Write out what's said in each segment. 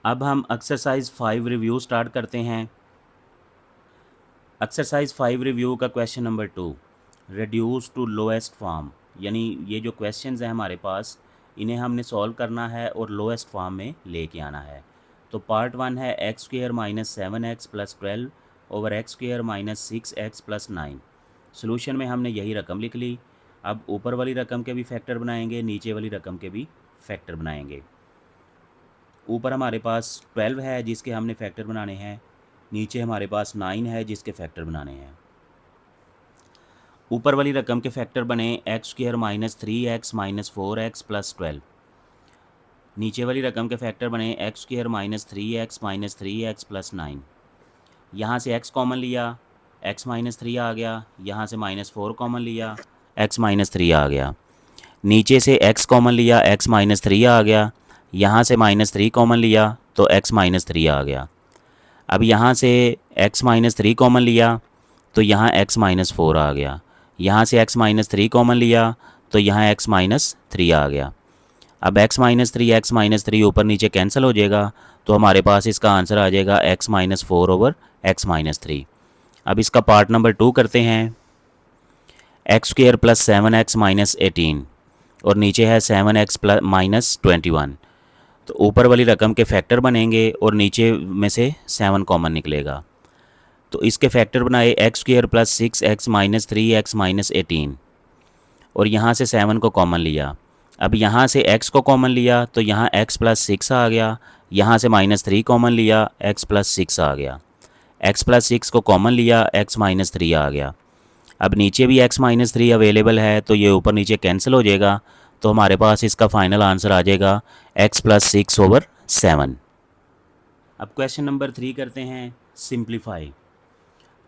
अब हम exercise 5 review start करते हैं। एक्सरसाइज 5 रिव्यू का question number 2, reduce to lowest form. यानी ये जो क्वेश्चंस हैं हमारे पास, इन्हें हमने सॉल्व करना है और लोएस्ट फॉर्म में लेके आना है। तो पार्ट 1 है x square minus 7x plus 12 over x square minus 6x plus 9। Solution में हमने यही रकम लिख ली। अब ऊपर वाली रकम के भी फैक्टर बनाएंगे, नीचे वाली रकम के भी फैक्टर बनाएंगे। ऊपर हमारे पास 12 है जिसके हमने फैक्टर बनाने हैं, नीचे हमारे पास 9 है जिसके फैक्टर बनाने हैं। ऊपर वाली रकम के फैक्टर बने x square minus 3x minus 4x plus 12। नीचे वाली रकम के फैक्टर बने x square minus 3x minus 3x plus 9। यहाँ से x कॉमन लिया, x माइनस 3 आ गया। यहाँ से माइनस 4 कॉमन लिया, x माइनस 3 आ गया। नीचे से x कॉमन लिया, x माइनस 3 आ गया। यहाँ से माइनस 3 कॉमन लिया तो x माइनस 3 आ गया। अब यहाँ से x माइनस 3 कॉमन लिया तो यहाँ x माइनस 4 आ गया। यहाँ से x माइनस 3 कॉमन लिया तो यहाँ x माइनस 3 आ गया। अब x माइनस 3 ऊपर नीचे कैंसिल हो जाएगा, तो हमारे पास इसका आंसर आ जाएगा x minus 4 over x minus 3। अब इसका पार्ट नंबर 2 करते हैं। X square plus 7x minus 18 और नीचे है 7x प्लस माइनस 21। तो ऊपर वाली रकम के फैक्टर बनेंगे और नीचे में से 7 कॉमन निकलेगा। तो इसके फैक्टर बनाए x square plus 6x minus 3x minus 18 और यहाँ से 7 को कॉमन लिया। अब यहाँ से x को कॉमन लिया तो यहाँ x प्लस 6 आ गया। यहाँ से माइनस 3 कॉमन लिया, x प्लस 6 आ गया। x प्लस 6 को कॉमन लिया, x माइनस 3 आ गया। अब नीचे भी x माइनस 3 अवेलेबल है तो ये ऊपर नीचे कैंसिल हो जाएगा, तो हमारे पास इसका फाइनल आंसर आ जाएगा x प्लस 6 ओवर 7। अब क्वेश्चन नंबर 3 करते हैं, सिंप्लीफाई।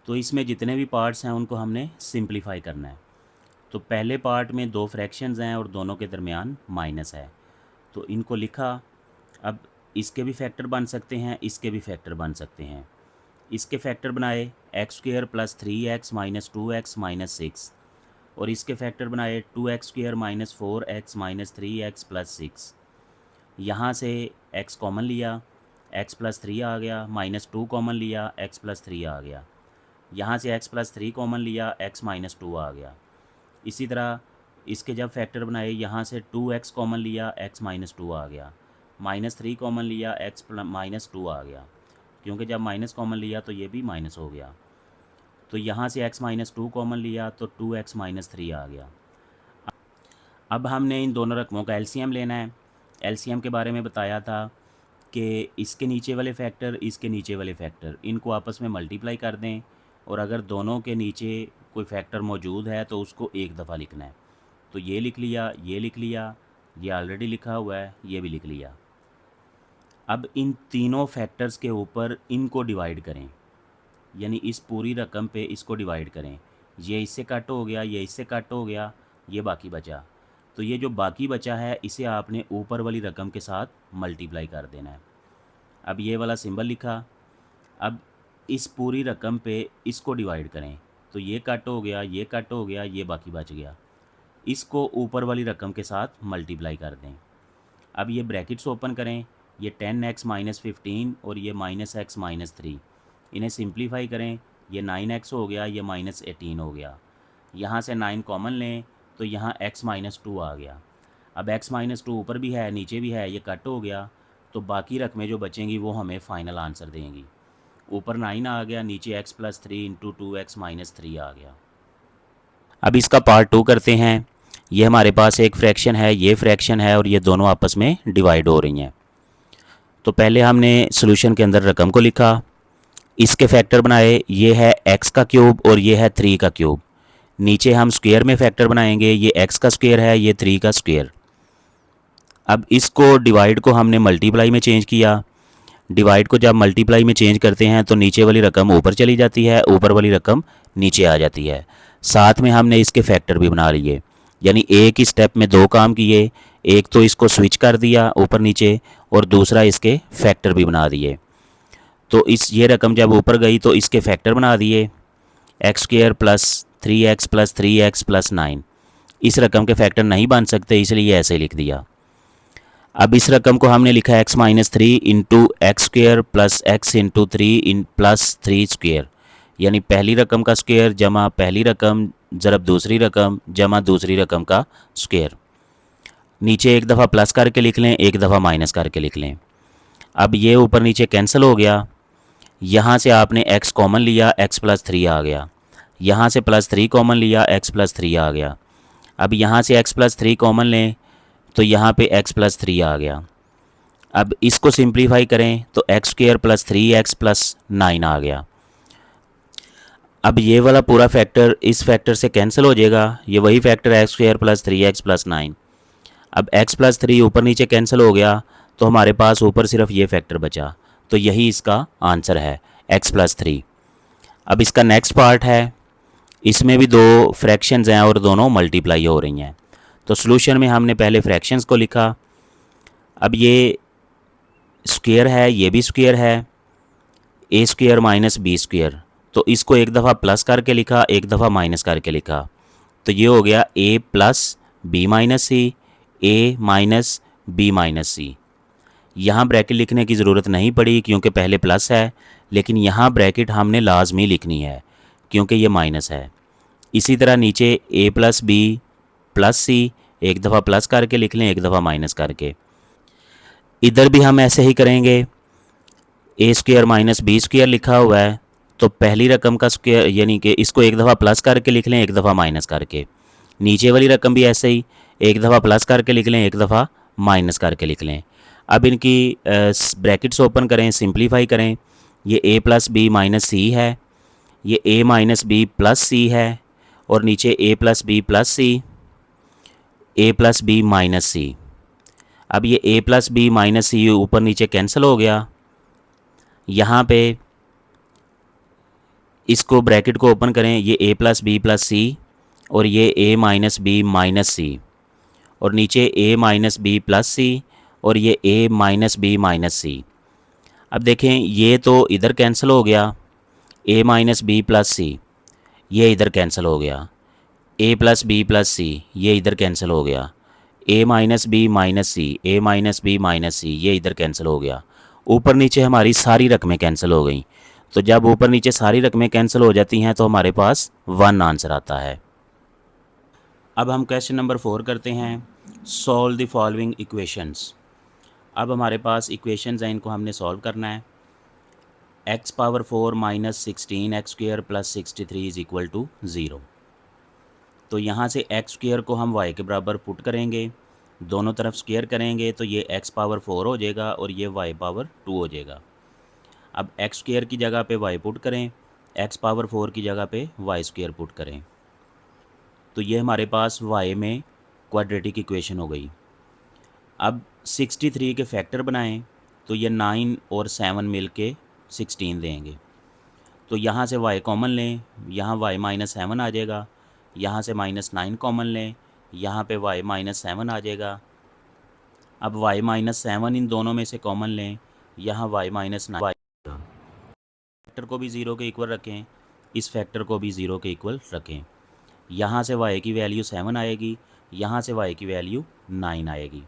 तो इसमें जितने भी पार्ट्स हैं उनको हमने सिंप्लीफाई करना है। तो पहले पार्ट में 2 फ्रैक्शंस हैं और दोनों के दरमियान माइनस है, तो इनको लिखा। अब इसके भी फैक्टर बन सकते हैं, इसके भी फैक्टर बन सकते हैं। इसके फैक्टर बनाए x square plus 3x minus 2x minus 6 और इसके फैक्टर बनाए 2x square minus 4x minus 3x plus 6। यहाँ से x कॉमन लिया, x प्लस 3 आ गया। माइनस 2 कॉमन लिया, x प्लस 3 आ गया। यहाँ से x प्लस 3 कॉमन लिया, x माइनस 2 आ गया। इसी तरह इसके जब फैक्टर बनाए, यहाँ से 2x कॉमन लिया, x माइनस 2 आ गया। माइनस 3 कॉमन लिया, x माइनस 2 आ गया, क्योंकि जब माइनस कॉमन लिया तो ये भी माइनस हो गया। तो यहाँ से x माइनस 2 कॉमन लिया तो 2x माइनस 3 आ गया। अब हमने इन दोनों रकमों का एलसीएम लेना है। एलसीएम के बारे में बताया था कि इसके नीचे वाले फैक्टर, इसके नीचे वाले फैक्टर, इनको आपस में मल्टीप्लाई कर दें और अगर दोनों के नीचे कोई फैक्टर मौजूद है तो उसको एक दफ़ा लिखना है। तो ये लिख लिया, ये लिख लिया, ये ऑलरेडी लिखा हुआ है, ये भी लिख लिया। अब इन तीनों फैक्टर्स के ऊपर इनको डिवाइड करें, यानी इस पूरी रकम पे इसको डिवाइड करें। ये इससे कट हो गया, ये इससे कट हो गया, ये बाकी बचा। तो ये जो बाकी बचा है इसे आपने ऊपर वाली रकम के साथ मल्टीप्लाई कर देना है। अब ये वाला सिंबल लिखा। अब इस पूरी रकम पे इसको डिवाइड करें, तो ये कट हो गया, ये कट हो गया, ये बाकी बच गया। इसको ऊपर वाली रकम के साथ मल्टीप्लाई कर दें। अब ये ब्रैकेट्स ओपन करें, ये 10x माइनस 15 और ये माइनस x माइनस 3, इन्हें सिंप्लीफाई करें। ये 9x हो गया, ये माइनस 18 हो गया। यहाँ से 9 कॉमन लें तो यहाँ x माइनस 2 आ गया। अब x माइनस 2 ऊपर भी है, नीचे भी है, ये कट हो गया। तो बाकी रकमें जो बचेंगी वो हमें फ़ाइनल आंसर देंगी। ऊपर 9 आ गया, नीचे x plus 3 into 2x minus 3 आ गया। अब इसका पार्ट 2 करते हैं। ये हमारे पास एक फ्रैक्शन है, ये फ्रैक्शन है और ये दोनों आपस में डिवाइड हो रही हैं। तो पहले हमने सोल्यूशन के अंदर रकम को लिखा, इसके फैक्टर बनाए। ये है x का क्यूब और ये है 3 का क्यूब। नीचे हम स्क्वायर में फैक्टर बनाएंगे, ये x का स्क्वायर है, ये 3 का स्क्वायर। अब इसको डिवाइड को हमने मल्टीप्लाई में चेंज किया। डिवाइड को जब मल्टीप्लाई में चेंज करते हैं तो नीचे वाली रकम ऊपर चली जाती है, ऊपर वाली रकम नीचे आ जाती है। साथ में हमने इसके फैक्टर भी बना लिए, यानी एक ही स्टेप में 2 काम किए। एक तो इसको स्विच कर दिया ऊपर नीचे और दूसरा इसके फैक्टर भी बना दिए। तो ये रकम जब ऊपर गई तो इसके फैक्टर बना दिए, x square plus 3x plus 3x plus 9। इस रकम के फैक्टर नहीं बन सकते, इसलिए ऐसे लिख दिया। अब इस रकम को हमने लिखा है x minus three into x square plus x into three in plus three square, यानी पहली रकम का स्क्वेयर जमा पहली रकम ज़रब दूसरी रकम जमा दूसरी रकम का स्क्वेयर। नीचे एक दफ़ा प्लस करके लिख लें, एक दफ़ा माइनस करके लिख लें। अब ये ऊपर नीचे कैंसिल हो गया। यहाँ से आपने x कॉमन लिया, x प्लस थ्री आ गया। यहाँ से प्लस थ्री कॉमन लिया, x प्लस थ्री आ गया। अब यहाँ से x प्लस थ्री कॉमन लें तो यहाँ पे x प्लस थ्री आ गया। अब इसको सिंप्लीफाई करें तो x square plus three x plus nine आ गया। अब ये वाला पूरा फैक्टर इस फैक्टर से कैंसिल हो जाएगा, ये वही factor x square plus three x plus nine. अब x प्लस थ्री ऊपर नीचे कैंसिल हो गया तो हमारे पास ऊपर सिर्फ ये फैक्टर बचा, तो यही इसका आंसर है x प्लस थ्री। अब इसका नेक्स्ट पार्ट है, इसमें भी दो फ्रैक्शंस हैं और दोनों मल्टीप्लाई हो रही हैं। तो सॉल्यूशन में हमने पहले फ्रैक्शंस को लिखा। अब ये स्क्वायर है, ये भी स्क्वायर है, ए स्क्वायर माइनस बी स्क्वायर, तो इसको एक दफ़ा प्लस करके लिखा, एक दफ़ा माइनस करके लिखा, तो ये हो गया ए प्लस बी माइनस सी, ए माइनस बी माइनस सी। यहाँ ब्रैकेट लिखने की ज़रूरत नहीं पड़ी क्योंकि पहले प्लस है, लेकिन यहाँ ब्रैकेट हमने लाजमी लिखनी है क्योंकि ये माइनस है। इसी तरह नीचे ए प्लस बी प्लस सी, एक दफ़ा प्लस करके लिख लें, एक दफ़ा माइनस करके। इधर भी हम ऐसे ही करेंगे। ए स्क्वेयर माइनस बी स्क्वेयर लिखा हुआ है, तो पहली रकम का स्क्वेयर यानी कि इसको एक दफ़ा प्लस करके लिख लें, एक दफ़ा माइनस करके। नीचे वाली रकम भी ऐसे ही एक दफ़ा प्लस करके लिख लें, एक दफ़ा माइनस करके लिख लें। अब इनकी ब्रैकेट्स ओपन करें, सिंप्लीफाई करें। ये ए प्लस बी माइनस सी है, ये ए माइनस बी प्लस सी है, और नीचे ए प्लस बी प्लस सी, ए प्लस बी माइनस सी। अब ये ए प्लस बी माइनस सी ऊपर नीचे कैंसिल हो गया। यहाँ पे इसको ब्रैकेट को ओपन करें, ये ए प्लस सी और ये ए माइनस बी माइनस सी, और नीचे ए माइनस बी प्लस सी और ये ए माइनस बी माइनस सी। अब देखें ये तो इधर कैंसिल हो गया, ए माइनस बी प्लस सी ये इधर कैंसिल हो गया, ए प्लस बी प्लस सी ये इधर कैंसिल हो गया, ए माइनस बी माइनस सी, ए माइनस बी माइनस सी ये इधर कैंसिल हो गया। ऊपर नीचे हमारी सारी रकमें कैंसिल हो गई। तो जब ऊपर नीचे सारी रकमें कैंसिल हो जाती हैं तो हमारे पास वन आंसर आता है। अब हम क्वेश्चन नंबर 4 करते हैं, सॉल्व द फॉलोइंग इक्वेशंस। अब हमारे पास इक्वेशंस हैं, इनको हमने सॉल्व करना है। X power 4 minus 16 x square plus 63 is equal to 0। तो यहाँ से एक्स स्क्वेयर को हम वाई के बराबर पुट करेंगे, दोनों तरफ स्क्वेयर करेंगे तो ये एक्स पावर 4 हो जाएगा और ये वाई पावर 2 हो जाएगा। अब एक्स स्क्वेयर की जगह पे वाई पुट करें, एक्स पावर 4 की जगह पे वाई स्क्वेयर पुट करें, तो ये हमारे पास वाई में क्वाड्रेटिक इक्वेशन हो गई। अब 63 के फैक्टर बनाएं तो ये 9 और 7 मिल के 16 देंगे। तो यहाँ से y कॉमन लें, यहाँ y माइनस 7 आ जाएगा, यहाँ से माइनस 9 कॉमन लें, यहाँ पे y माइनस 7 आ जाएगा। अब y माइनस 7 इन दोनों में से कॉमन लें, यहाँ y माइनस 9। फैक्टर को भी ज़ीरो के इक्वल रखें, इस फैक्टर को भी ज़ीरो के इक्वल रखें। यहाँ से y की वैल्यू 7 आएगी, यहाँ से y की वैल्यू 9 आएगी।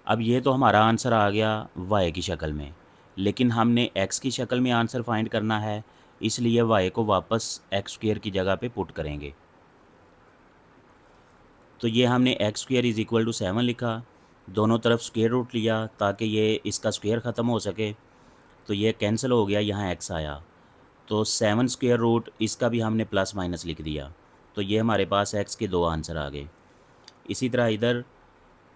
अब ये तो हमारा आंसर आ गया y की शक्ल में, लेकिन हमने x की शक्ल में आंसर फाइंड करना है, इसलिए y को वापस एक्स स्क्वेयर की जगह पे पुट करेंगे। तो ये हमने x square is equal to 7 लिखा, दोनों तरफ स्क्वेयर रूट लिया ताकि ये इसका स्क्वेयर ख़त्म हो सके, तो ये कैंसिल हो गया, यहाँ x आया, तो 7 स्क्वेयर रूट इसका भी हमने प्लस माइनस लिख दिया, तो ये हमारे पास x के दो आंसर आ गए। इसी तरह इधर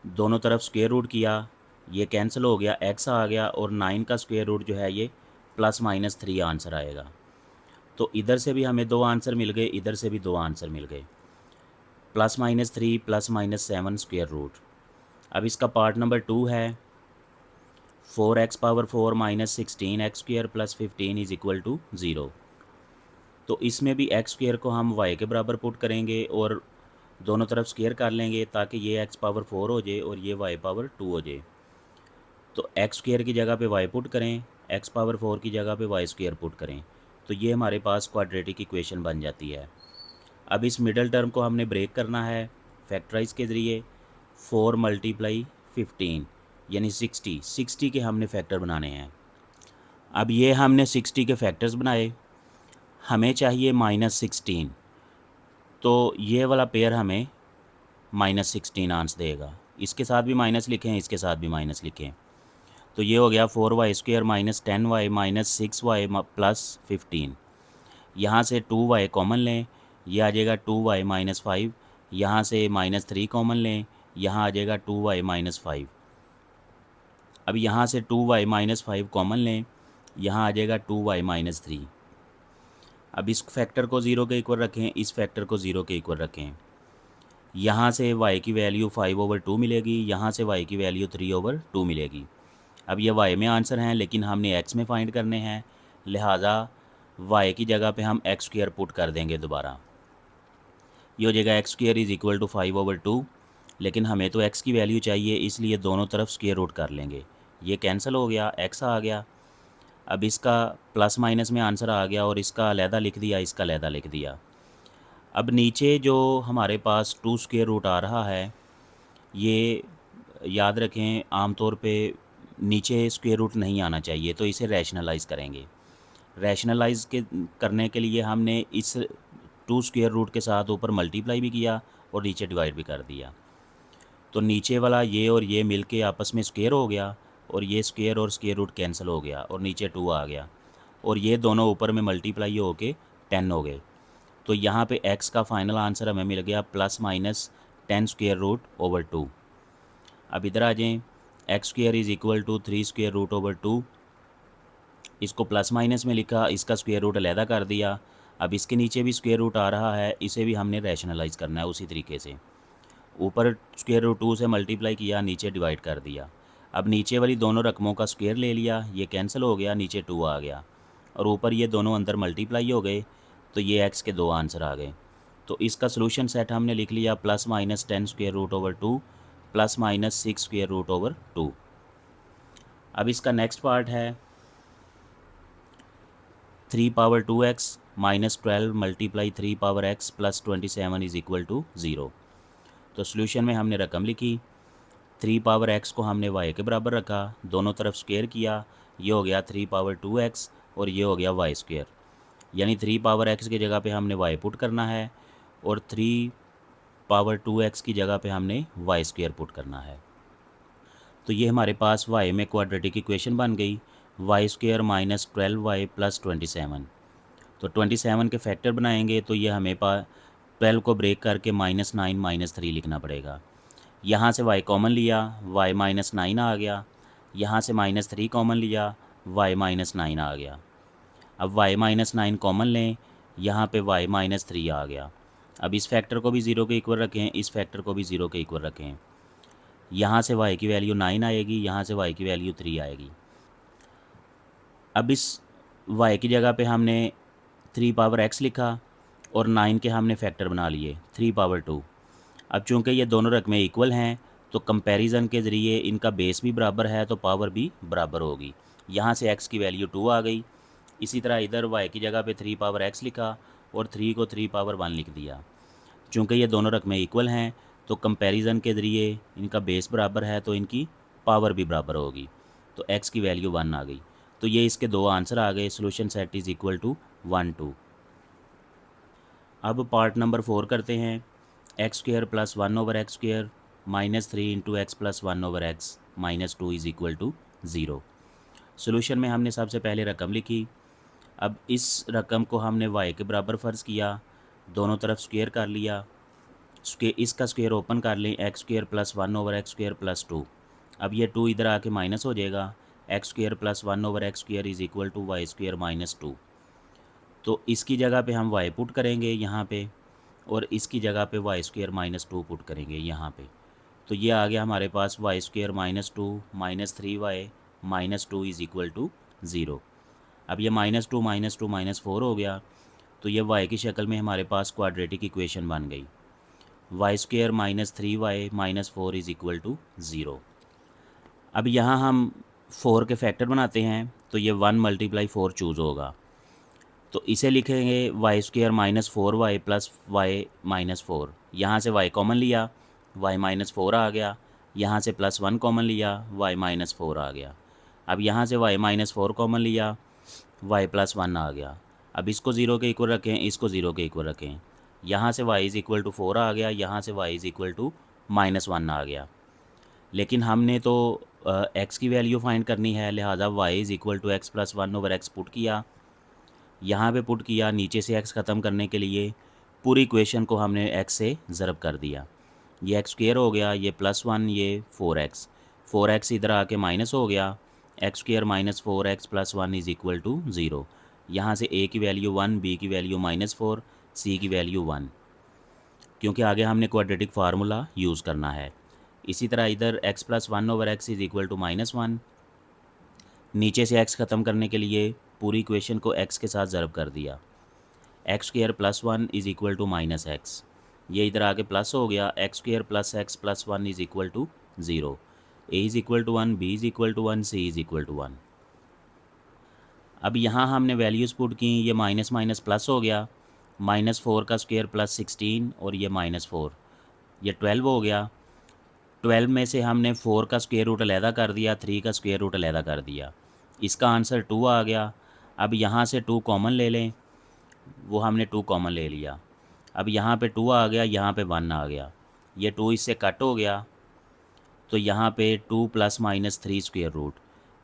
दोनों तरफ स्क्वेयर रूट किया, ये कैंसिल हो गया, x आ गया, और 9 का स्क्वेयर रूट जो है ये प्लस माइनस 3 आंसर आएगा। तो इधर से भी हमें दो आंसर मिल गए, इधर से भी दो आंसर मिल गए, plus minus 3 plus minus 7 square root. अब इसका पार्ट नंबर 2 है, 4x power 4 minus 16 x square plus 15 is equal to 0। तो इसमें भी एक्स स्क्वेयर को हम y के बराबर पुट करेंगे और दोनों तरफ स्क्वेयर कर लेंगे ताकि ये x पावर 4 हो जाए और ये y पावर 2 हो जाए। तो एक्स स्क्वेयर की जगह पे y पुट करें, x पावर 4 की जगह पे y स्क्वेयर पुट करें, तो ये हमारे पास क्वाड्रेटिक इक्वेशन बन जाती है। अब इस मिडल टर्म को हमने ब्रेक करना है फैक्टराइज के ज़रिए, 4 मल्टीप्लाई 15 यानी 60 के हमने फैक्टर बनाने हैं। अब ये हमने 60 के फैक्टर्स बनाए, हमें चाहिए -16, तो ये वाला पेयर हमें -16 आंसर देगा। इसके साथ भी माइनस लिखें, इसके साथ भी माइनस लिखें, तो ये हो गया 4y² - 10y - 6y +15। यहाँ से 2y कॉमन लें, ये आ जाएगा 2y - 5। यहाँ से -3 कॉमन लें, यहाँ आ जाएगा 2y - 5। अब यहाँ से 2y - 5 कॉमन लें, यहाँ आ जाएगा 2y - 3। अब इस फैक्टर को 0 के इक्वल रखें, इस फैक्टर को 0 के इक्वल रखें। यहाँ से y की वैल्यू 5/2 मिलेगी, यहाँ से y की वैल्यू 3/2 मिलेगी। अब ये y में आंसर हैं, लेकिन हमने x में फाइंड करने हैं, लिहाजा y की जगह पे हम x² पुट कर देंगे दोबारा। ये हो जाएगा x² = 5/2, लेकिन हमें तो x की वैल्यू चाहिए, इसलिए दोनों तरफ स्क्वायर रूट कर लेंगे। ये कैंसिल हो गया, x आ गया। अब इसका प्लस माइनस में आंसर आ गया और इसका अलहदा लिख दिया, इसका अलहदा लिख दिया। अब नीचे जो हमारे पास 2 स्क्वायर रूट आ रहा है, ये याद रखें आमतौर पे नीचे स्क्वायर रूट नहीं आना चाहिए, तो इसे रैशनलाइज़ करेंगे। रैशनलाइज़ करने के लिए हमने इस 2 स्क्वायर रूट के साथ ऊपर मल्टीप्लाई भी किया और नीचे डिवाइड भी कर दिया, तो नीचे वाला ये और ये मिल के आपस में स्क्वायर हो गया और ये स्क्वायर और स्क्वायर रूट कैंसिल हो गया और नीचे 2 आ गया और ये दोनों ऊपर में मल्टीप्लाई हो के 10 हो गए। तो यहाँ पे x का फाइनल आंसर हमें मिल गया +-10√2। अब इधर आ जाएं, x² = 3√2। इसको प्लस माइनस में लिखा, इसका स्क्वायर रूट अलहदा कर दिया। अब इसके नीचे भी स्क्वायर रूट आ रहा है, इसे भी हमने रैशनलाइज़ करना है उसी तरीके से। ऊपर √2 से मल्टीप्लाई किया, नीचे डिवाइड कर दिया। अब नीचे वाली दोनों रकमों का स्क्वायर ले लिया, ये कैंसिल हो गया, नीचे 2 आ गया और ऊपर ये दोनों अंदर मल्टीप्लाई हो गए, तो ये x के 2 आंसर आ गए। तो इसका सोल्यूशन सेट हमने लिख लिया +-10√2 +-6√2। अब इसका नेक्स्ट पार्ट है 3/2x - 12 × 3/x + 27 = 0। तो सोल्यूशन में हमने रकम लिखी, 3/x को हमने y के बराबर रखा, दोनों तरफ स्क्वायर किया, ये हो गया 3/2x और ये हो गया y², यानी 3/x की जगह पे हमने y पुट करना है और 3/2x की जगह पे हमने y² पुट करना है। तो ये हमारे पास y में क्वाड्रेटिक इक्वेशन बन गई, y² - 12y + 27। तो 27 के फैक्टर बनाएंगे तो ये हमें 12 को ब्रेक करके -9 - 3 लिखना पड़ेगा। यहाँ से y कॉमन लिया, y -9 आ गया, यहाँ से -3 कॉमन लिया, y -9 आ गया। अब y -9 कॉमन लें, यहाँ पे y -3 आ गया। अब इस फैक्टर को भी 0 के इक्वल रखें, इस फैक्टर को भी 0 के इक्वल रखें। यहाँ से y की वैल्यू 9 आएगी, यहाँ से y की वैल्यू 3 आएगी। अब इस y की जगह पे हमने 3/x लिखा और 9 के हमने फैक्टर बना लिए 3/2। अब चूँकि ये दोनों रकमें इक्वल हैं, तो कंपैरिजन के ज़रिए इनका बेस भी बराबर है तो पावर भी बराबर होगी। यहाँ से x की वैल्यू 2 आ गई। इसी तरह इधर y की जगह पे 3/x लिखा और 3 को 3/1 लिख दिया। चूँकि ये दोनों रकमें इक्वल हैं, तो कंपैरिजन के ज़रिए इनका बेस बराबर है तो इनकी पावर भी बराबर होगी, तो x की वैल्यू 1 आ गई। तो ये इसके 2 आंसर आ गए। Solution set is equal to 1 2। अब पार्ट नंबर 4 करते हैं। x² + 1/x² -3 × x + 1/x -2 = 0। Solution में हमने सबसे पहले रकम लिखी। अब इस रकम को हमने y के बराबर फ़र्ज़ किया, दोनों तरफ स्क्वायर कर लिया, इसका स्क्वायर ओपन कर लें, x² + 1/x² + 2। अब ये 2 इधर आके माइनस हो जाएगा, x² + 1/x² = y² - 2। तो इसकी जगह पे हम y पुट करेंगे यहाँ पे और इसकी जगह पे y² - 2 पुट करेंगे यहाँ पे। तो ये आ गया हमारे पास y² - 2 -3y - 2 = 0। अब ये -2 - 2 -4 हो गया, तो ये y की शक्ल में हमारे पास क्वाड्रेटिक इक्वेशन बन गई, y² - 3y - 4 = 0। अब यहाँ हम 4 के फैक्टर बनाते हैं, तो ये 1 × 4 चूज़ होगा, तो इसे लिखेंगे y² - 4y + y - 4। यहाँ से y कॉमन लिया, y माइनस फोर आ गया, यहाँ से प्लस वन कॉमन लिया, y माइनस फोर आ गया। अब यहाँ से y माइनस फोर कॉमन लिया, y प्लस वन आ गया। अब इसको ज़ीरो के इक्वल रखें, इसको ज़ीरो के इक्वल रखें, यहाँ से y is equal to four आ गया, यहाँ से y is equal to minus one आ गया। लेकिन हमने तो x की वैल्यू फाइंड करनी है, लिहाजा y is equal to x plus one over x put किया, यहाँ पे पुट किया, नीचे से x ख़त्म करने के लिए पूरी इक्वेशन को हमने x से ज़रब कर दिया। ये एक्स स्क्वेयर हो गया, ये प्लस वन, ये फोर एक्स इधर आके माइनस हो गया, x square minus four x plus one is equal to zero. यहाँ से a की वैल्यू वन, b की वैल्यू माइनस फोर, c की वैल्यू वन, क्योंकि आगे हमने क्वाड्रेटिक फार्मूला यूज़ करना है। इसी तरह इधर x plus one over x is equal to minus one, नीचे से x ख़त्म करने के लिए पूरी इक्वेशन को x के साथ ज़रब कर दिया, x square plus one is equal to minus x, ये इधर आके प्लस हो गया, x square plus x plus one is equal to zero, a is equal to one, b is equal to one, c is equal to one. अब यहाँ हमने values put की, ये माइनस माइनस प्लस हो गया, minus four का square plus sixteen और ये माइनस फोर, ये 12 हो गया। 12 में से हमने 4 का स्क्वेयर रूट अलहदा कर दिया, 3 का स्क्वेयर रूट अलहदा कर दिया, इसका आंसर 2 आ गया। अब यहाँ से 2 कॉमन ले लें, वो हमने 2 कॉमन ले लिया। अब यहाँ पे 2 आ गया, यहाँ पे 1 आ गया, ये 2 इससे कट हो गया, तो यहाँ पे 2 plus minus 3 square root,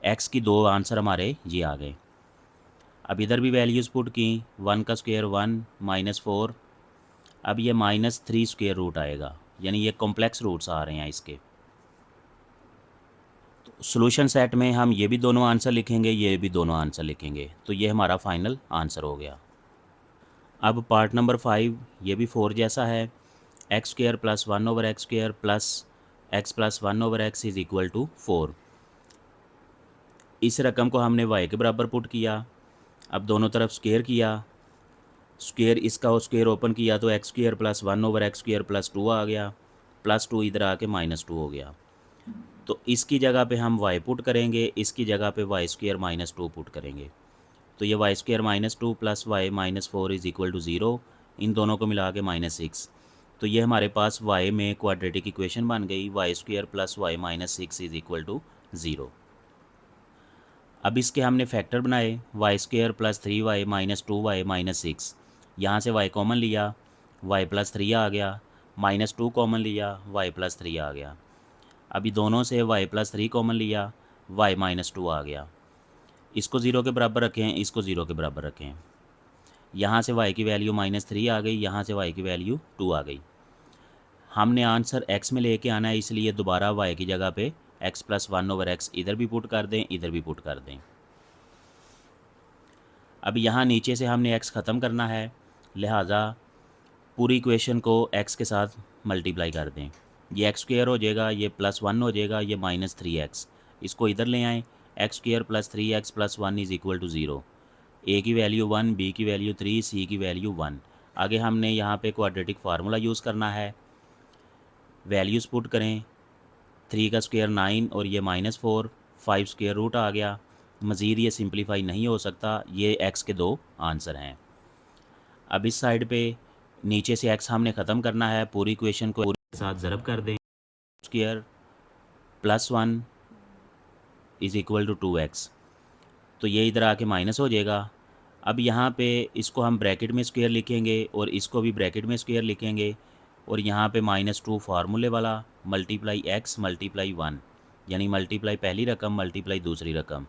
x की दो आंसर हमारे ये आ गए। अब इधर भी वैल्यूज़ पुट की, 1 का स्क्वेयर 1 माइनस फोर, अब ये माइनस 3 स्क्वेयर रूट आएगा, यानी ये कॉम्प्लेक्स रूट्स आ रहे हैं इसके। तो सॉल्यूशन सेट में हम ये भी दोनों आंसर लिखेंगे, ये भी दोनों आंसर लिखेंगे, तो ये हमारा फाइनल आंसर हो गया। अब पार्ट नंबर 5, ये भी 4 जैसा है, x square plus one over x square plus one over x is equal to 4। इस रकम को हमने y के बराबर पुट किया, अब दोनों तरफ स्क्वेयर किया, स्क्वेयर इसका स्क्वेयर ओपन किया तो x square plus one over x square plus two आ गया, प्लस टू इधर आके माइनस टू हो गया। तो इसकी जगह पे हम y पुट करेंगे, इसकी जगह पे y square minus two put करेंगे, तो ये y square minus two plus y minus four is equal to zero, इन दोनों को मिला के माइनस सिक्स। तो ये हमारे पास y में क्वाड्रेटिक इक्वेशन बन गई, y square plus y minus six is equal to zero. अब इसके हमने फैक्टर बनाए, y square plus three y minus two y minus six, यहाँ से y कॉमन लिया, y प्लस थ्री आ गया, माइनस टू कॉमन लिया, y प्लस थ्री आ गया। अभी दोनों से y प्लस थ्री कॉमन लिया, y माइनस टू आ गया, इसको ज़ीरो के बराबर रखें, इसको ज़ीरो के बराबर रखें, यहाँ से y की वैल्यू माइनस थ्री आ गई, यहाँ से y की वैल्यू टू आ गई। हमने आंसर x में लेके आना है, इसलिए दोबारा y की जगह पे x plus one over x इधर भी पुट कर दें, इधर भी पुट कर दें। अब यहाँ नीचे से हमने x ख़त्म करना है, लिहाजा पूरी इक्वेशन को x के साथ मल्टीप्लाई कर दें, ये एक्स स्क्वेयर हो जाएगा, ये प्लस वन हो जाएगा, ये माइनस थ्री एक्स, इसको इधर ले आएँ, x square plus three x plus one is equal to zero, A की वैल्यू वन, बी की वैल्यू थ्री, सी की वैल्यू वन। आगे हमने यहाँ पे क्वाड्रेटिक फार्मूला यूज़ करना है, वैल्यूज़ पुट करें, थ्री का स्क्वेयर नाइन और ये minus four, five square root आ गया, मज़ीद ये सिंप्लीफाई नहीं हो सकता, ये एक्स के दो आंसर हैं। अब इस साइड पे नीचे से एक्स हमने ख़त्म करना है, पूरी इक्वेशन को पूरे साथ ज़रब कर दें, square plus one is equal to two x, तो ये इधर आके माइनस हो जाएगा। अब यहाँ पे इसको हम ब्रैकेट में स्क्वेयर लिखेंगे और इसको भी ब्रैकेट में स्क्वेयर लिखेंगे, और यहाँ पे माइनस टू फार्मूले वाला मल्टीप्लाई एक्स मल्टीप्लाई वन, यानी मल्टीप्लाई पहली रकम मल्टीप्लाई दूसरी रकम,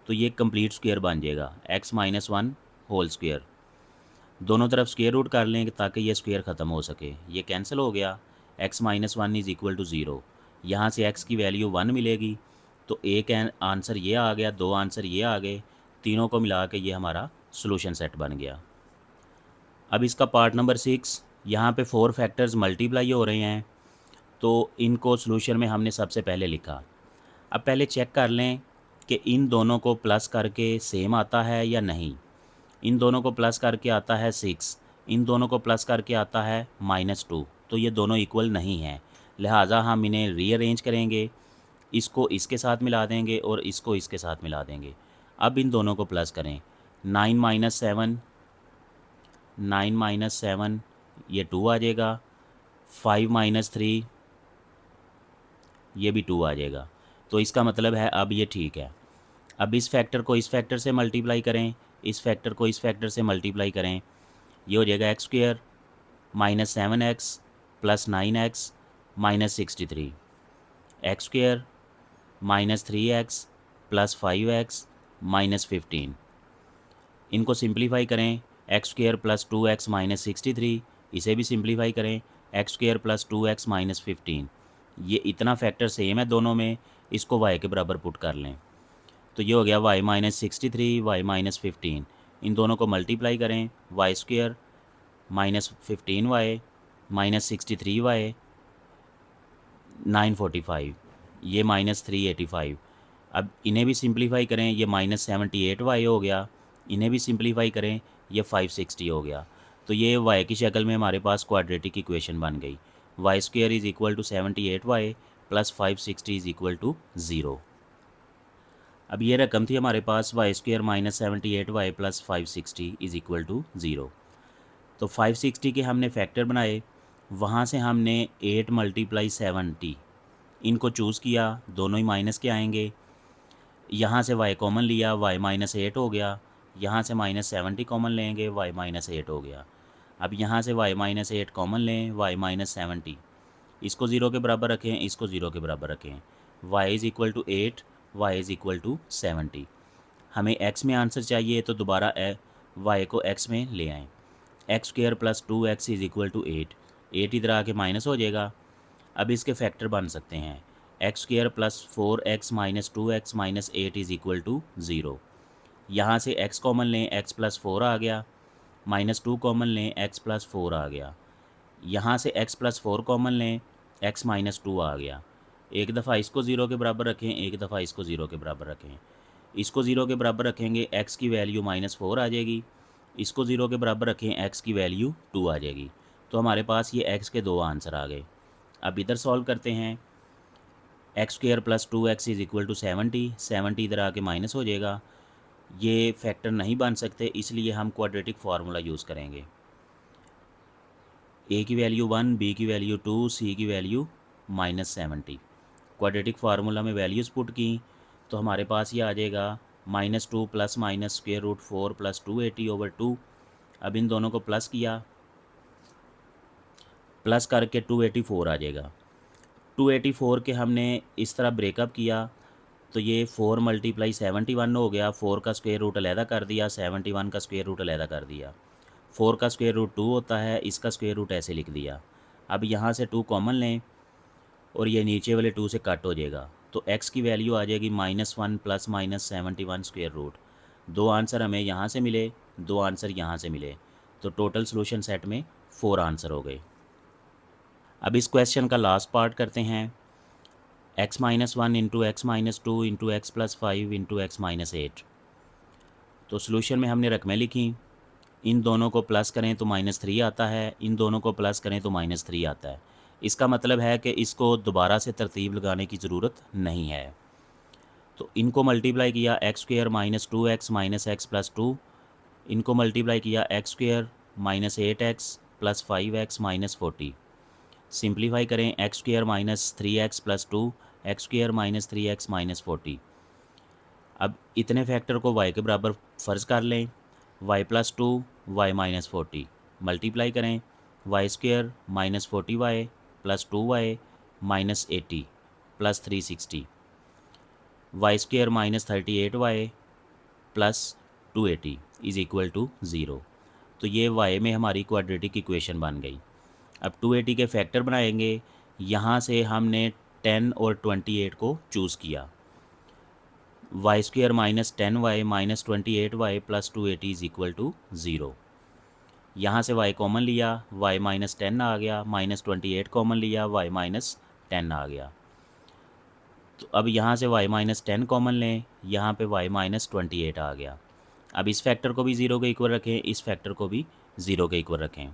तो ये कंप्लीट स्क्वेयर बन जाएगा, x minus one whole square. दोनों तरफ स्क्वेयर रूट कर लेंगे ताकि ये स्क्वेयर ख़त्म हो सके, ये कैंसिल हो गया, x minus one is equal to zero, यहाँ से एक्स की वैल्यू वन मिलेगी, तो एक आंसर ये आ गया, दो आंसर ये आ गए, तीनों को मिला के ये हमारा सॉल्यूशन सेट बन गया। अब इसका पार्ट नंबर 6, यहाँ पे 4 फैक्टर्स मल्टीप्लाई हो रहे हैं, तो इनको सॉल्यूशन में हमने सबसे पहले लिखा। अब पहले चेक कर लें कि इन दोनों को प्लस करके सेम आता है या नहीं। इन दोनों को प्लस करके आता है 6, इन दोनों को प्लस करके आता है माइनस टू, तो ये दोनों इक्वल नहीं हैं, लिहाजा हम इन्हें रीअरेंज करेंगे, इसको इसके साथ मिला देंगे और इसको इसके साथ मिला देंगे। अब इन दोनों को प्लस करें, 9 माइनस सेवन ये 2 आ जाएगा, 5 माइनस थ्री ये भी 2 आ जाएगा। तो इसका मतलब है अब ये ठीक है। अब इस फैक्टर को इस फैक्टर से मल्टीप्लाई करें, इस फैक्टर को इस फैक्टर से मल्टीप्लाई करें, ये हो जाएगा x square minus 7x plus 9x minus 63, x square minus 3x plus 5x minus 15। इनको सिंप्लीफाई करें, x square plus 2x minus 63, इसे भी सिंप्लीफाई करें, x square plus 2x minus 15। ये इतना फैक्टर सेम है दोनों में, इसको y के बराबर पुट कर लें। तो ये हो गया y माइनस 63 y माइनस 15। इन दोनों को मल्टीप्लाई करें, y square minus 15y minus 63y 945, ये माइनस 385। अब इन्हें भी सिंप्लीफाई करें, ये माइनस 78y हो गया, इन्हें भी सिंप्लीफाई करें, ये 560 हो गया। तो ये y की शक्ल में हमारे पास क्वाड्रेटिक इक्वेशन बन गई। Y square is equal to 78y plus 560 is equal to 0। अब ये रकम थी हमारे पास y square minus 78y plus 560 is equal to 0। तो 560 के हमने फैक्टर बनाए, वहाँ से हमने 8 मल्टीप्लाई 70 इनको चूज़ किया, दोनों ही माइनस के आएंगे। यहाँ से y कॉमन लिया, y माइनस 8 हो गया। यहाँ से माइनस 70 कॉमन लेंगे, y माइनस 8 हो गया। अब यहाँ से y माइनस 8 कॉमन लें, y माइनस 70, इसको 0 के बराबर रखें, इसको 0 के बराबर रखें। y is equal to 8, y is equal to 70। हमें x में आंसर चाहिए तो दोबारा y को x में ले आएँ। X square plus 2x is equal to 8, 8 इधर आके माइनस हो जाएगा। अब इसके फैक्टर बन सकते हैं, x square plus 4x minus 2x minus 8 is equal to 0। यहाँ से x कॉमन लें, x प्लस 4 आ गया, माइनस 2 कॉमन लें, x प्लस 4 आ गया। यहाँ से x प्लस 4 कॉमन लें, x माइनस 2 आ गया। एक दफ़ा इसको 0 के बराबर रखें, एक दफ़ा इसको 0 के बराबर रखें। इसको 0 के बराबर रखेंगे, x की वैल्यू माइनस 4 आ जाएगी। इसको 0 के बराबर रखें, x की वैल्यू 2 आ जाएगी। तो हमारे पास ये x के 2 आंसर आ गए। अब इधर सॉल्व करते हैं, x square plus 2x is equal to 70 इधर आके माइनस हो जाएगा। ये फैक्टर नहीं बन सकते, इसलिए हम क्वाड्रेटिक फार्मूला यूज़ करेंगे। a की वैल्यू 1, b की वैल्यू 2, c की वैल्यू माइनस 70। क्वाड्रेटिक फार्मूला में वैल्यूज़ पुट की तो हमारे पास ये आ जाएगा -2 plus minus square root 4 plus 280/2। अब इन दोनों को प्लस किया, प्लस करके 284 आ जाएगा। 284 के हमने इस तरह ब्रेकअप किया तो ये 4 मल्टीप्लाई 71 हो गया। 4 का स्क्वेयर रूट अलहदा कर दिया, 71 का स्क्वेयर रूट अलहदा कर दिया। 4 का स्क्वेयर रूट 2 होता है, इसका स्क्वेयर रूट ऐसे लिख दिया। अब यहाँ से 2 कॉमन लें और ये नीचे वाले 2 से कट हो जाएगा। तो x की वैल्यू आ जाएगी -1 plus minus 71 square root. 2 answer हमें यहाँ से मिले, 2 आंसर यहाँ से मिले, तो टोटल सोल्यूशन सेट में 4 आंसर हो गए। अब इस क्वेश्चन का लास्ट पार्ट करते हैं, x minus 1 into x minus 2 into x plus 5 into x minus 8। तो सोल्यूशन में हमने रकमें लिखी, इन दोनों को प्लस करें तो -3 आता है, इन दोनों को प्लस करें तो -3 आता है। इसका मतलब है कि इसको दोबारा से तरतीब लगाने की ज़रूरत नहीं है। तो इनको मल्टीप्लाई किया, x square minus 2x minus x plus 2, इनको मल्टीप्लाई किया x square minus 8x plus 5x minus 40। Simplify करें, x square minus 3x plus 2, x square minus 3x minus 40। अब इतने फैक्टर को y के बराबर फ़र्ज़ कर लें, y plus 2 y minus 40 multiply करें, y square minus 40y plus 2y minus 80 plus 360, y square minus 38y plus 280 is equal to 0। तो ये y में हमारी क्वाड्रेटिक इक्वेशन बन गई। अब 280 के फैक्टर बनाएंगे, यहाँ से हमने 10 और 28 को चूज़ किया। Y square minus 10y minus 28y plus 280 is equal to 0। यहाँ से y कॉमन लिया, y माइनस 10 आ गया, माइनस 28 कॉमन लिया, y माइनस 10 आ गया। तो अब यहाँ से y माइनस 10 कॉमन लें, यहाँ पे y माइनस 28 आ गया। अब इस फैक्टर को भी 0 के इक्वल रखें, इस फैक्टर को भी 0 के इक्वल रखें।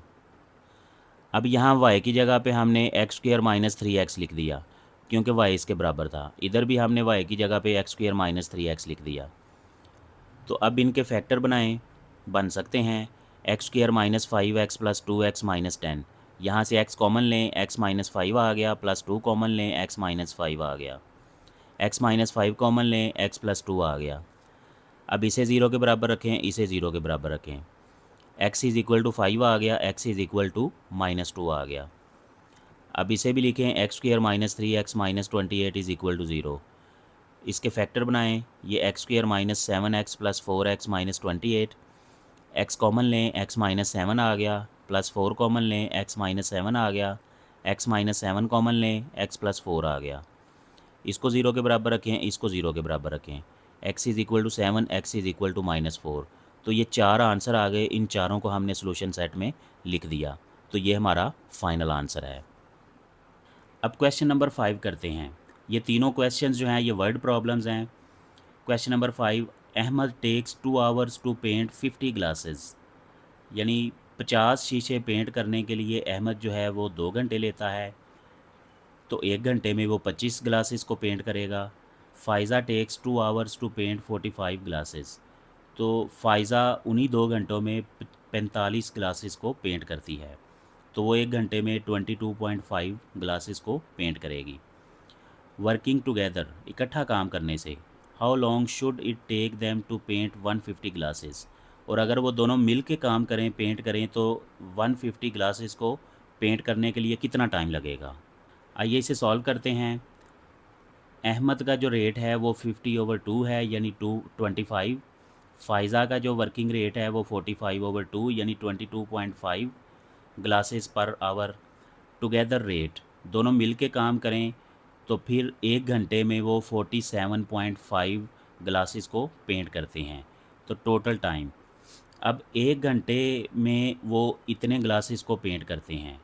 अब यहाँ y की जगह पे हमने एक्स स्क्वेयर माइनस 3x लिख दिया, क्योंकि y इसके बराबर था। इधर भी हमने y की जगह पे एक्स स्क्वेयर माइनस 3x लिख दिया। तो अब इनके फैक्टर बनाएं, बन सकते हैं x square minus 5x plus 2x minus 10। यहाँ से x कॉमन लें, x माइनस 5 आ गया, प्लस 2 कॉमन लें, x माइनस 5 आ गया, x माइनस 5 कॉमन लें, x प्लस 2 आ गया। अब इसे ज़ीरो के बराबर रखें, इसे ज़ीरो के बराबर रखें, x इज़ इक्वल टू 5 आ गया, x is equal to minus 2 आ गया। अब इसे भी लिखें, x square minus 3x minus 28 is equal to zero. इसके फैक्टर बनाएं, ये x square minus 7x plus 4x minus 28, x common लें, x माइनस 7 आ गया, प्लस 4 कॉमन लें, x माइनस 7 आ गया, x माइनस 7 कॉमन लें, x प्लस 4 आ गया। इसको ज़ीरो के बराबर रखें, इसको ज़ीरो के बराबर रखें, x is equal to 7, x is equal to minus 4। तो ये चार आंसर आ गए, इन चारों को हमने सोल्यूशन सेट में लिख दिया। तो ये हमारा फाइनल आंसर है। अब क्वेश्चन नंबर 5 करते हैं। ये तीनों क्वेश्चंस जो हैं ये वर्ड प्रॉब्लम्स हैं। Question number 5, Ahmed takes 2 hours to paint 50 glasses, यानी 50 शीशे पेंट करने के लिए अहमद जो है वो 2 घंटे लेता है, तो 1 घंटे में वो 25 ग्लासेस को पेंट करेगा। Faiza takes 2 hours to paint 45 glasses, तो फ़ायज़ा उन्हीं 2 घंटों में 45 ग्लासेस को पेंट करती है, तो वो 1 घंटे में 22.5 ग्लासेस को पेंट करेगी। वर्किंग टुगेदर, इकट्ठा काम करने से, how long should it take them to paint 150 glasses, और अगर वो दोनों मिल के काम करें, पेंट करें, तो 150 ग्लासेस को पेंट करने के लिए कितना टाइम लगेगा। आइए इसे सॉल्व करते हैं। अहमद का जो रेट है वो 50/2 है, यानी 25। फ़ायज़ा का जो वर्किंग रेट है वो 45/2 यानी 22.5 glasses per hour. Together rate, दोनों मिल के काम करें तो फिर 1 घंटे में वो 47.5 ग्लासेस को पेंट करते हैं। तो टोटल टाइम, अब 1 घंटे में वो इतने ग्लासेस को पेंट करते हैं,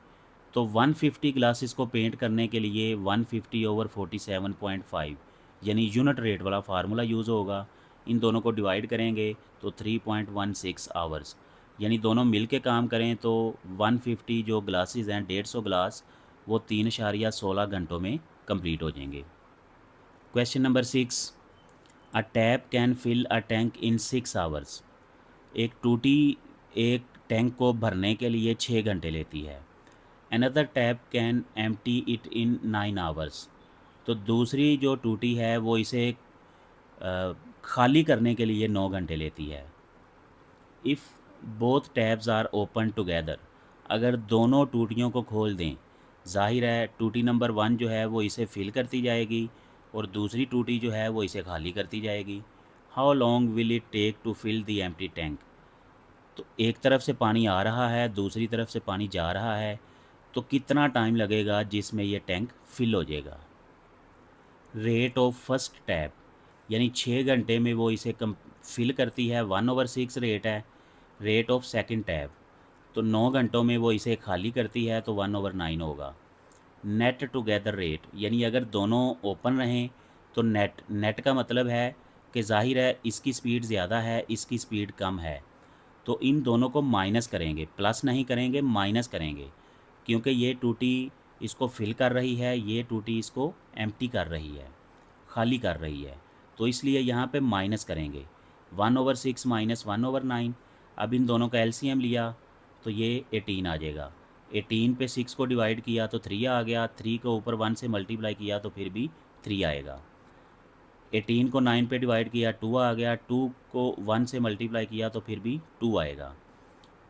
तो 150 ग्लासेस को पेंट करने के लिए 150/47.5 यानी यूनिट रेट वाला फार्मूला यूज़ होगा। इन दोनों को डिवाइड करेंगे तो 3.16 आवर्स, यानी दोनों मिल के काम करें तो 150 जो ग्लासेस हैं 150 ग्लास, वो 3.16 घंटों में कंप्लीट हो जाएंगे। Question number 6, a tap can fill a tank in 6 hours, एक टूटी एक टैंक को भरने के लिए 6 घंटे लेती है। Another tap can empty it in 9 hours, तो दूसरी जो टूटी है वो इसे खाली करने के लिए 9 घंटे लेती है। If both taps are open together, अगर दोनों टूटियों को खोल दें, जाहिर है टूटी नंबर 1 जो है वो इसे फिल करती जाएगी और दूसरी टूटी जो है वो इसे खाली करती जाएगी। How long will it take to fill the empty tank, तो एक तरफ से पानी आ रहा है, दूसरी तरफ से पानी जा रहा है, तो कितना टाइम लगेगा जिसमें ये टैंक फिल हो जाएगा। रेट ऑफ फर्स्ट टैप, यानी 6 घंटे में वो इसे कम फिल करती है, 1/6 रेट है। रेट ऑफ सेकंड टैप, तो 9 घंटों में वो इसे खाली करती है, तो 1/9 होगा। नेट टुगेदर रेट, यानी अगर दोनों ओपन रहें तो नेट नेट का मतलब है कि जाहिर है इसकी स्पीड ज़्यादा है, इसकी स्पीड कम है, तो इन दोनों को माइनस करेंगे, प्लस नहीं करेंगे, माइनस करेंगे, क्योंकि ये टूटी इसको फिल कर रही है, ये टूटी इसको एम्प्टी कर रही है, खाली कर रही है, तो इसलिए यहाँ पे माइनस करेंगे। 1/6 माइनस 1/9। अब इन दोनों का एलसीएम लिया तो ये 18 आ जाएगा। 18 पे 6 को डिवाइड किया तो 3 आ गया, 3 को ऊपर 1 से मल्टीप्लाई किया तो फिर भी 3 आएगा। 18 को 9 पे डिवाइड किया 2 आ गया, 2 को 1 से मल्टीप्लाई किया तो फिर भी 2 आएगा।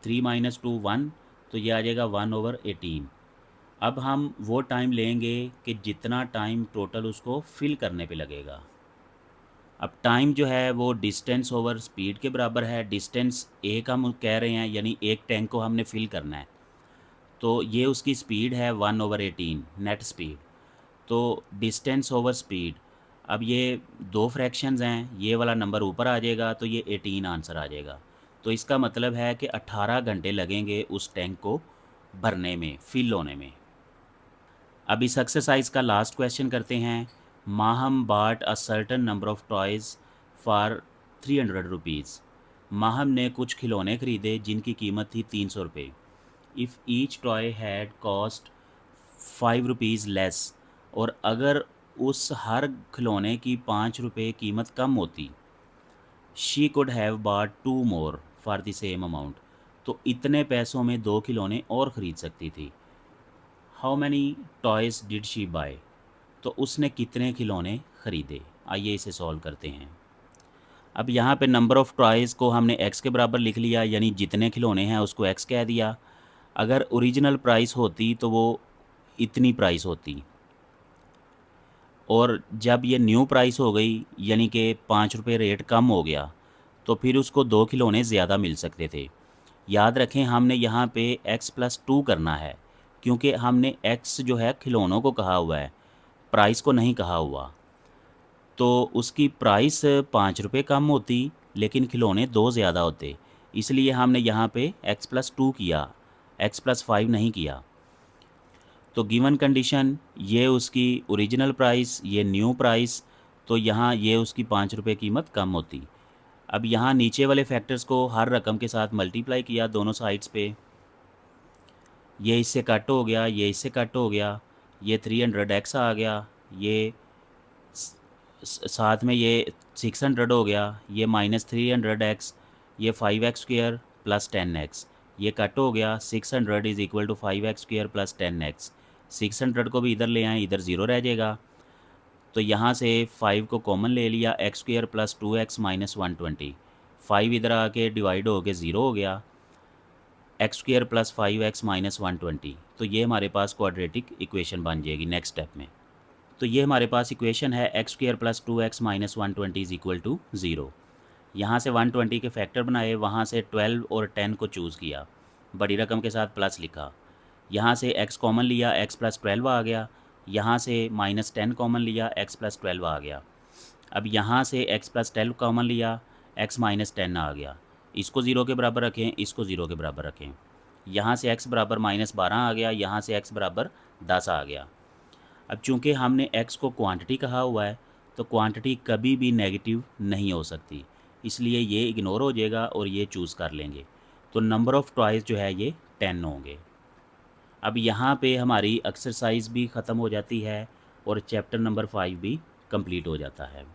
3 माइनस 2 1, तो ये आ जाएगा 1/18। अब हम वो टाइम लेंगे कि जितना टाइम टोटल उसको फिल करने पे लगेगा। अब टाइम जो है वो डिस्टेंस ओवर स्पीड के बराबर है। डिस्टेंस एक हम कह रहे हैं, यानी एक टैंक को हमने फिल करना है, तो ये उसकी स्पीड है 1/18 नेट स्पीड। तो डिस्टेंस ओवर स्पीड, अब ये दो फ्रैक्शंस हैं, ये वाला नंबर ऊपर आ जाएगा तो ये 18 आंसर आ जाएगा। तो इसका मतलब है कि 18 घंटे लगेंगे उस टैंक को भरने में, फिल होने में। अब इस एक्सरसाइज का लास्ट क्वेश्चन करते हैं। माहम बाट a certain number of toys for 300 rupees, Maham ने कुछ खिलौने खरीदे जिनकी कीमत थी 300 रुपये। If each toy had cost 5 rupees less, और अगर उस हर खिलौने की 5 रुपये कीमत कम होती, शी कुड हैव बाट 2 more for the same amount, तो इतने पैसों में 2 खिलौने और ख़रीद सकती थी। How many toys did she buy, तो उसने कितने खिलौने ख़रीदे। आइए इसे सॉल्व करते हैं। अब यहाँ पे नंबर ऑफ़ टॉयज़ को हमने x के बराबर लिख लिया, यानी जितने खिलौने हैं उसको x कह दिया। अगर ओरिजिनल प्राइस होती तो वो इतनी प्राइस होती, और जब ये न्यू प्राइस हो गई यानी कि 5 रुपये रेट कम हो गया, तो फिर उसको 2 खिलौने ज़्यादा मिल सकते थे। याद रखें हमने यहाँ पे x+2 करना है, क्योंकि हमने x जो है खिलौनों को कहा हुआ है, प्राइस को नहीं कहा हुआ। तो उसकी प्राइस 5 रुपये कम होती लेकिन खिलौने 2 ज़्यादा होते, इसलिए हमने यहाँ पे x+2 किया, x+5 नहीं किया। तो गिवन कंडीशन ये उसकी ओरिजिनल प्राइस, ये न्यू प्राइस, तो यहाँ ये उसकी 5 रुपये कीमत कम होती। अब यहाँ नीचे वाले फैक्टर्स को हर रकम के साथ मल्टीप्लाई किया दोनों साइड्स पे, ये इससे कट हो गया, ये इससे कट हो गया, ये 300x आ गया, ये साथ में ये 600 हो गया, ये -300x, ये 5x² + 10x, ये कट हो गया। 600 = 5x² + 10x, 600 को भी इधर ले आए, इधर 0 रह जाएगा। तो यहाँ से 5 को कॉमन ले लिया, x² + 2x - 120, 5 इधर आके डिवाइड हो के 0 हो गया, x² + 5x - 120। तो ये हमारे पास क्वाड्रेटिक इक्वेशन बन जाएगी नेक्स्ट स्टेप में। तो ये हमारे पास इक्वेशन है x² + 2x - 120 = 0। यहाँ से 120 के फैक्टर बनाए, वहाँ से 12 और 10 को चूज़ किया, बड़ी रकम के साथ प्लस लिखा, यहाँ से x कॉमन लिया, x + 12 आ गया, यहाँ से -10 कॉमन लिया, x + 12 आ गया। अब यहाँ से x + 12 कॉमन लिया, x - 10 आ गया। इसको 0 के बराबर रखें, इसको 0 के बराबर रखें। यहाँ से x बराबर -12 आ गया, यहाँ से x बराबर 10 आ गया। अब चूँकि हमने x को क्वांटिटी कहा हुआ है, तो क्वांटिटी कभी भी नेगेटिव नहीं हो सकती, इसलिए ये इग्नोर हो जाएगा और ये चूज़ कर लेंगे। तो नंबर ऑफ़ टॉयज़ जो है ये 10 होंगे। अब यहाँ पे हमारी एक्सरसाइज भी ख़त्म हो जाती है और चैप्टर नंबर 5 भी कंप्लीट हो जाता है।